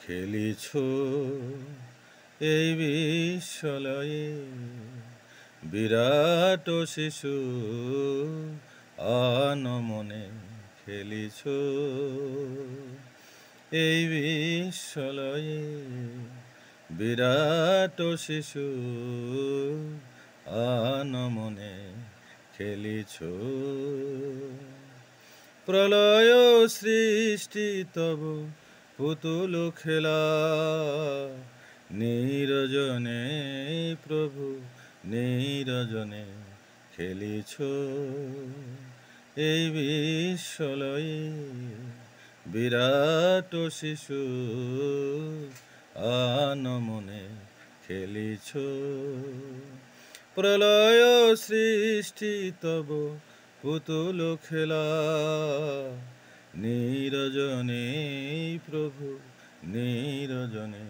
খেলিছ এই বিশ্বলয়ে, বিরাট শিশু আনমনে খেলিছ এই বিশ্বলয়ে, বিরাট শিশু আনমনে খেলিছ। প্রলয় সৃষ্টি তব পুতুল খেলা, নিরজনে প্রভু নিরজনে খেলিছ এই বিশ্বলয়ে, বিরাট শিশু আনমনে খেলিছ। প্রলয় সৃষ্টি তব পুতুল খেলা, নিরজনে প্রভু নিরজনে